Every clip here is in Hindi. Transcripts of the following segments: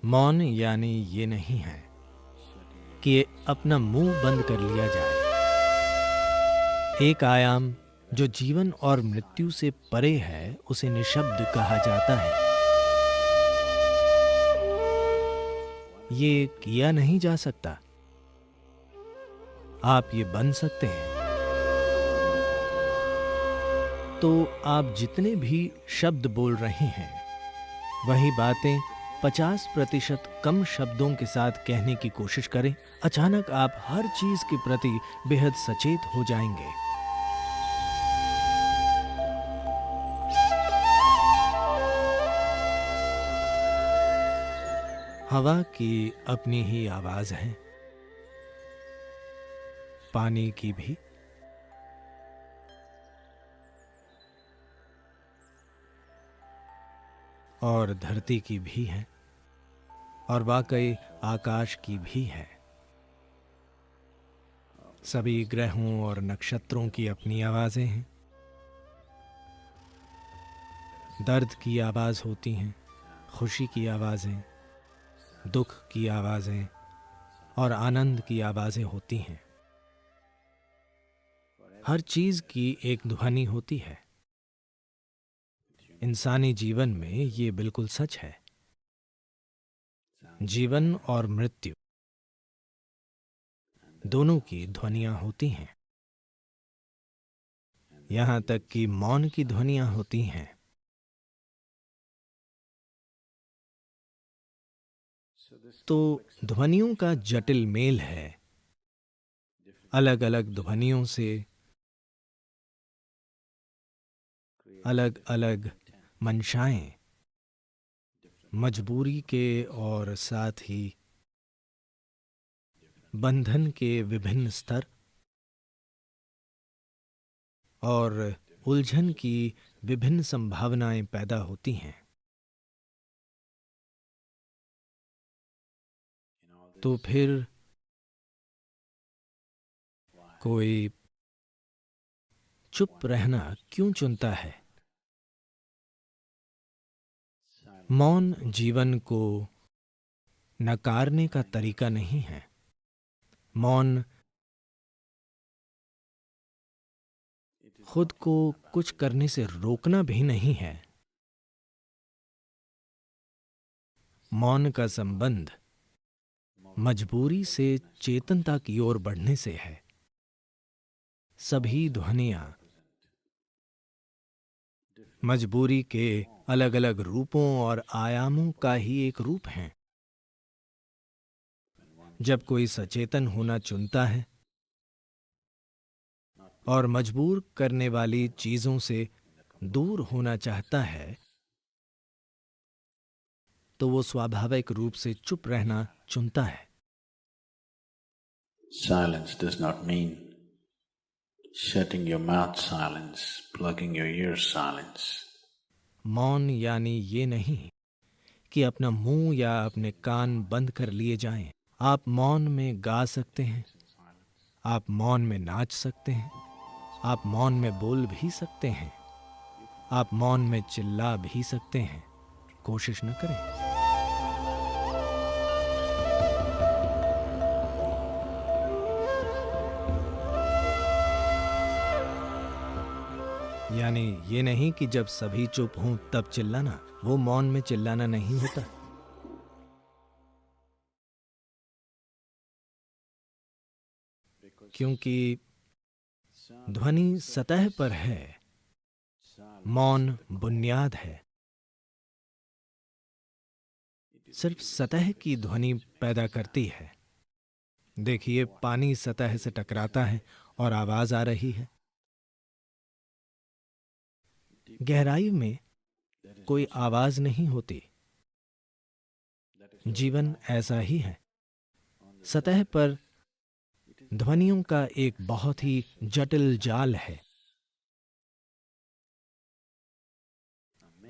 मौन यानी ये नहीं है कि अपना मुंह बंद कर लिया जाए। एक आयाम जो जीवन और मृत्यु से परे है उसे निशब्द कहा जाता है। ये किया नहीं जा सकता। आप ये बन सकते हैं। तो आप जितने भी शब्द बोल रहे हैं वही बातें 50% कम शब्दों के साथ कहने की कोशिश करें। अचानक आप हर चीज के प्रति बेहद सचेत हो जाएंगे। हवा की अपनी ही आवाज है, पानी की भी, और धरती की भी है, और वाकई आकाश की भी है। सभी ग्रहों और नक्षत्रों की अपनी आवाजें हैं। दर्द की आवाज होती हैं, खुशी की आवाजें, दुख की आवाजें और आनंद की आवाजें होती हैं। हर चीज की एक ध्वनि होती है। इंसानी जीवन में ये बिल्कुल सच है। जीवन और मृत्यु दोनों की ध्वनियां होती हैं। यहां तक कि मौन की ध्वनियां होती हैं। तो ध्वनियों का जटिल मेल है। अलग अलग ध्वनियों से अलग अलग मंशाएं, मजबूरी के और साथ ही बंधन के विभिन्न स्तर और उलझन की विभिन्न संभावनाएं पैदा होती हैं। तो फिर कोई चुप रहना क्यों चुनता है? मौन जीवन को नकारने का तरीका नहीं है। मौन खुद को कुछ करने से रोकना भी नहीं है। मौन का संबंध मजबूरी से चेतनता की ओर बढ़ने से है। सभी ध्वनियां मजबूरी के अलग अलग रूपों और आयामों का ही एक रूप हैं। जब कोई सचेतन होना चुनता है और मजबूर करने वाली चीजों से दूर होना चाहता है, तो वो स्वाभाविक रूप से चुप रहना चुनता है। Silence does not mean shutting your mouth silence, plugging your ears silence. मौन यानी ये नहीं कि अपना मुंह या अपने कान बंद कर लिए जाएं। आप मौन में गा सकते हैं, आप मौन में नाच सकते हैं, आप मौन में बोल भी सकते हैं, आप मौन में चिल्ला भी सकते हैं। कोशिश न करें। यानी ये नहीं कि जब सभी चुप हों तब चिल्लाना। वो मौन में चिल्लाना नहीं होता। क्योंकि ध्वनि सतह पर है, मौन बुनियाद है। सिर्फ सतह की ध्वनि पैदा करती है। देखिए, पानी सतह से टकराता है और आवाज आ रही है। गहराई में कोई आवाज नहीं होती। जीवन ऐसा ही है। सतह पर ध्वनियों का एक बहुत ही जटिल जाल है।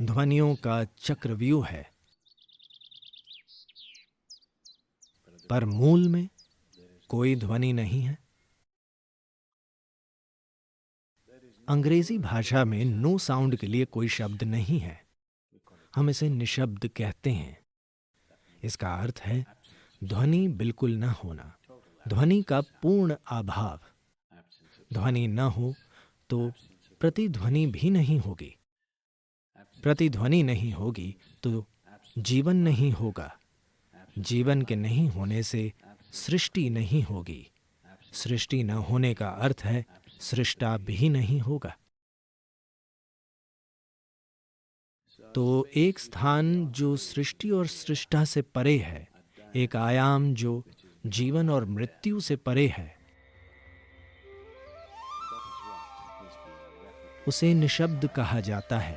ध्वनियों का चक्रव्यूह है। पर मूल में कोई ध्वनि नहीं है। अंग्रेजी भाषा में नो साउंड के लिए कोई शब्द नहीं है। हम इसे निशब्द कहते हैं। इसका अर्थ है ध्वनि बिल्कुल न होना, ध्वनि का पूर्ण अभाव। ध्वनि न हो तो प्रतिध्वनि भी नहीं होगी, प्रतिध्वनि नहीं होगी तो जीवन नहीं होगा, जीवन के नहीं होने से सृष्टि नहीं होगी, सृष्टि न होने का अर्थ है सृष्टा भी नहीं होगा। तो एक स्थान जो सृष्टि और सृष्टा से परे है, एक आयाम जो जीवन और मृत्यु से परे है, उसे निशब्द कहा जाता है।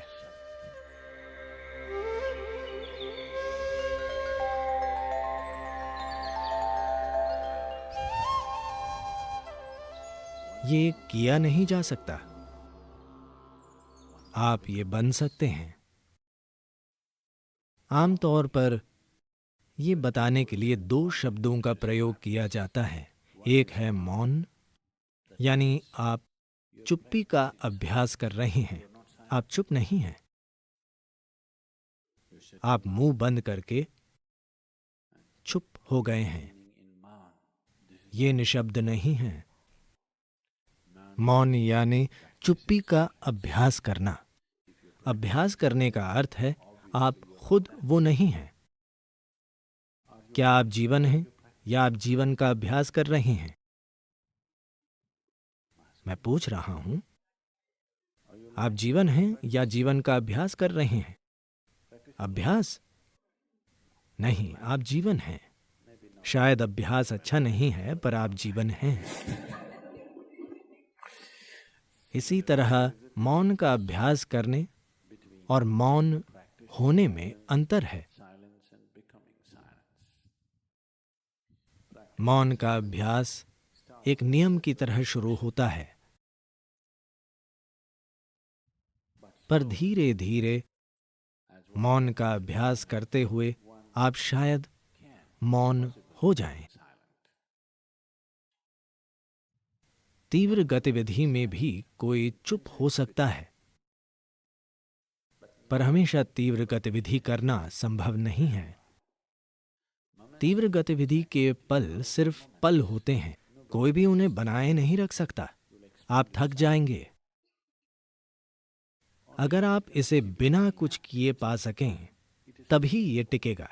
ये किया नहीं जा सकता, आप ये बन सकते हैं। आमतौर पर ये बताने के लिए दो शब्दों का प्रयोग किया जाता है। एक है मौन, यानी आप चुप्पी का अभ्यास कर रहे हैं, आप चुप नहीं हैं, आप मुंह बंद करके चुप हो गए हैं, ये निशब्द नहीं है। मौन यानी चुप्पी का अभ्यास करना। अभ्यास करने का अर्थ है आप खुद वो नहीं हैं। क्या आप जीवन हैं या आप जीवन का अभ्यास कर रहे हैं? मैं पूछ रहा हूं, आप जीवन हैं या जीवन का अभ्यास कर रहे हैं? अभ्यास नहीं, आप जीवन हैं। शायद अभ्यास अच्छा नहीं है, पर आप जीवन हैं। इसी तरह मौन का अभ्यास करने और मौन होने में अंतर है। मौन का अभ्यास एक नियम की तरह शुरू होता है, पर धीरे धीरे मौन का अभ्यास करते हुए आप शायद मौन हो जाएं। तीव्र गतिविधि में भी कोई चुप हो सकता है, पर हमेशा तीव्र गतिविधि करना संभव नहीं है। तीव्र गतिविधि के पल सिर्फ पल होते हैं, कोई भी उन्हें बनाए नहीं रख सकता। आप थक जाएंगे। अगर आप इसे बिना कुछ किए पा सकें, तभी ये टिकेगा।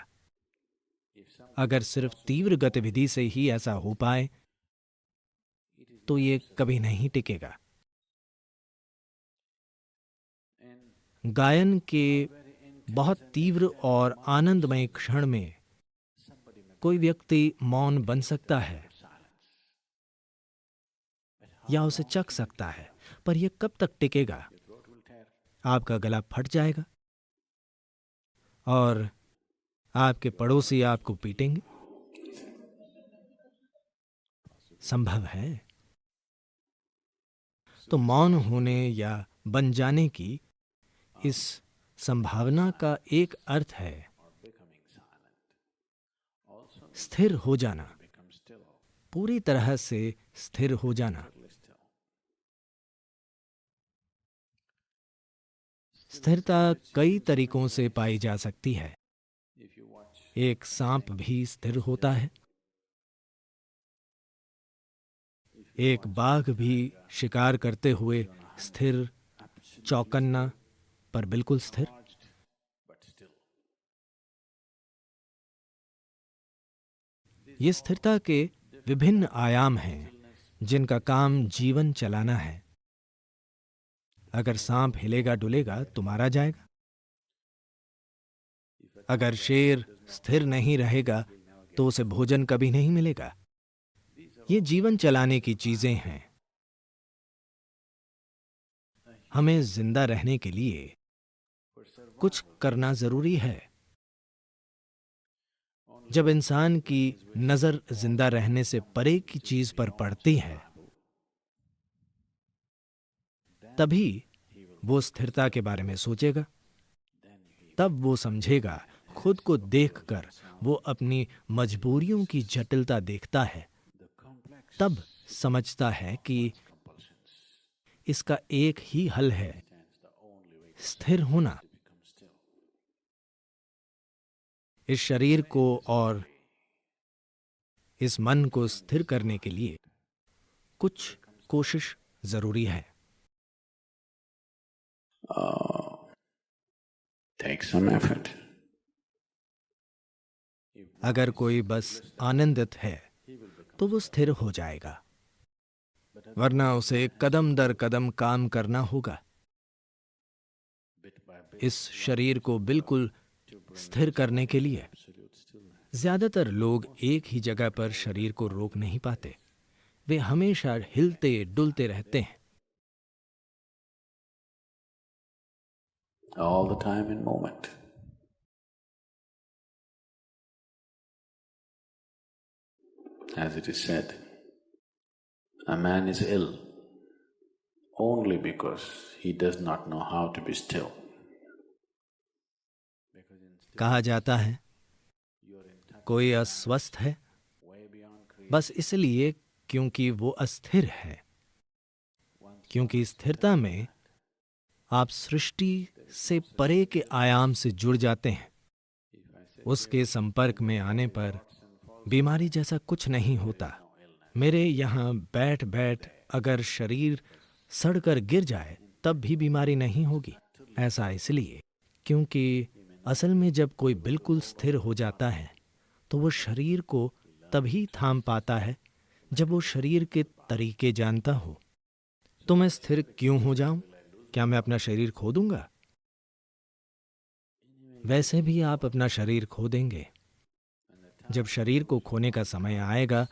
अगर सिर्फ तीव्र गतिविधि से ही ऐसा हो पाए, तो ये कभी नहीं टिकेगा। गायन के बहुत तीव्र और आनंदमय क्षण में कोई व्यक्ति मौन बन सकता है या उसे चख सकता है, पर यह कब तक टिकेगा? आपका गला फट जाएगा और आपके पड़ोसी आपको पीटेंगे। संभव है। तो मौन होने या बन जाने की इस संभावना का एक अर्थ है स्थिर हो जाना, पूरी तरह से स्थिर हो जाना। स्थिरता कई तरीकों से पाई जा सकती है। एक सांप भी स्थिर होता है, एक बाघ भी शिकार करते हुए स्थिर, चौकन्ना पर बिल्कुल स्थिर। ये स्थिरता के विभिन्न आयाम हैं जिनका काम जीवन चलाना है। अगर सांप हिलेगा डुलेगा तो मारा जाएगा। अगर शेर स्थिर नहीं रहेगा तो उसे भोजन कभी नहीं मिलेगा। ये जीवन चलाने की चीजें हैं। हमें जिंदा रहने के लिए कुछ करना जरूरी है। जब इंसान की नजर जिंदा रहने से परे की चीज पर पड़ती है, तभी वो स्थिरता के बारे में सोचेगा। तब वो समझेगा, खुद को देखकर वो अपनी मजबूरियों की जटिलता देखता है। तब समझता है कि इसका एक ही हल है, स्थिर होना। इस शरीर को और इस मन को स्थिर करने के लिए कुछ कोशिश जरूरी है। Take some effort. अगर कोई बस आनंदित है तो वो स्थिर हो जाएगा, वरना उसे कदम दर कदम काम करना होगा। इस शरीर को बिल्कुल स्थिर करने के लिए ज्यादातर लोग एक ही जगह पर शरीर को रोक नहीं पाते। वे हमेशा हिलते डुलते रहते हैं। All the time in moment. As it is said, a man is ill only because he does not know how to be still. कहा जाता है कोई अस्वस्थ है बस इसलिए क्योंकि वो अस्थिर है, क्योंकि स्थिरता में आप सृष्टि से परे के आयाम से जुड़ जाते हैं। उसके संपर्क में आने पर बीमारी जैसा कुछ नहीं होता। मेरे यहाँ बैठ बैठ अगर शरीर सड़कर गिर जाए तब भी बीमारी नहीं होगी। ऐसा इसलिए क्योंकि असल में जब कोई बिल्कुल स्थिर हो जाता है तो वो शरीर को तभी थाम पाता है जब वो शरीर के तरीके जानता हो। तो मैं स्थिर क्यों हो जाऊं? क्या मैं अपना शरीर खो दूंगा? वैसे भी आप अपना शरीर खो देंगे। जब शरीर को खोने का समय आएगा,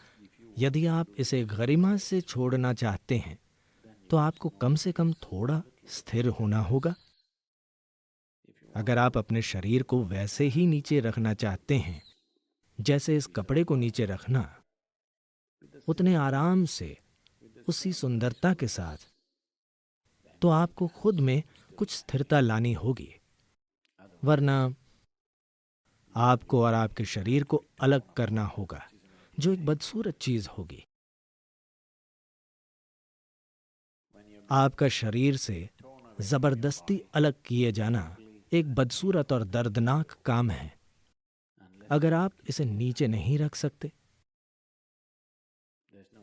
यदि आप इसे गरिमा से छोड़ना चाहते हैं तो आपको कम से कम थोड़ा स्थिर होना होगा। अगर आप अपने शरीर को वैसे ही नीचे रखना चाहते हैं जैसे इस कपड़े को नीचे रखना, उतने आराम से, उसी सुंदरता के साथ, तो आपको खुद में कुछ स्थिरता लानी होगी, वरना आपको और आपके शरीर को अलग करना होगा, जो एक बदसूरत चीज होगी। आपका शरीर से जबरदस्ती अलग किए जाना एक बदसूरत और दर्दनाक काम है। अगर आप इसे नीचे नहीं रख सकते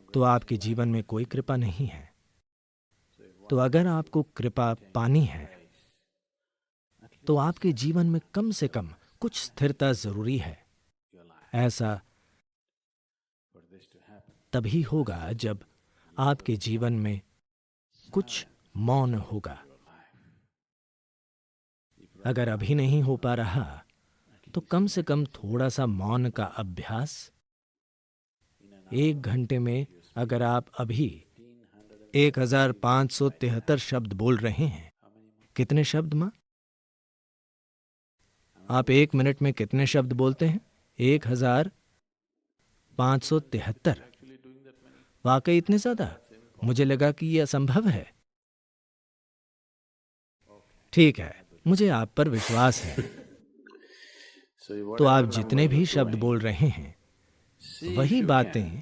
तो आपके जीवन में कोई कृपा नहीं है। तो अगर आपको कृपा पानी है तो आपके जीवन में कम से कम कुछ स्थिरता जरूरी है। ऐसा तभी होगा जब आपके जीवन में कुछ मौन होगा। अगर अभी नहीं हो पा रहा तो कम से कम थोड़ा सा मौन का अभ्यास। 1 घंटे में अगर आप अभी 1573 शब्द बोल रहे हैं, कितने शब्द मां? आप 1 मिनट में कितने शब्द बोलते हैं? 1573। वाकई इतने ज्यादा? मुझे लगा कि यह असंभव है। ठीक है, मुझे आप पर विश्वास है। तो आप जितने भी शब्द बोल रहे हैं, वही बातें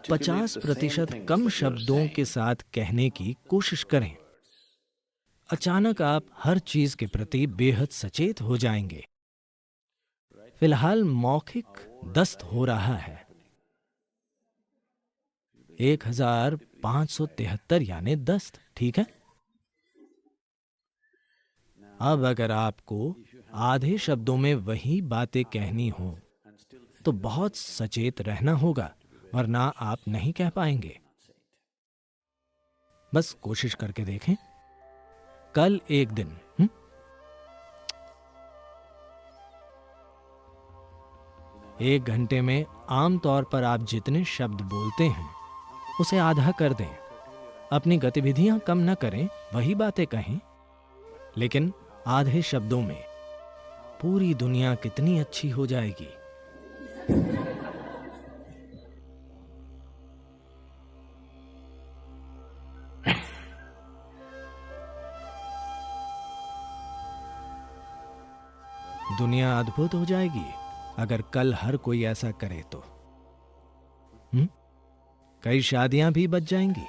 50% कम शब्दों के साथ कहने की कोशिश करें। अचानक आप हर चीज के प्रति बेहद सचेत हो जाएंगे। फिलहाल मौखिक दस्त हो रहा है। 1573 यानी दस्त, ठीक है? अब अगर आपको आधे शब्दों में वही बातें कहनी हो तो बहुत सचेत रहना होगा, वरना आप नहीं कह पाएंगे। बस कोशिश करके देखें। कल एक दिन 1 घंटे में आमतौर पर आप जितने शब्द बोलते हैं उसे आधा कर दें। अपनी गतिविधियां कम न करें, वही बातें कहें, लेकिन आधे शब्दों में पूरी दुनिया कितनी अच्छी हो जाएगी। दुनिया अद्भुत हो जाएगी अगर कल हर कोई ऐसा करे तो। कई शादियां भी बच जाएंगी।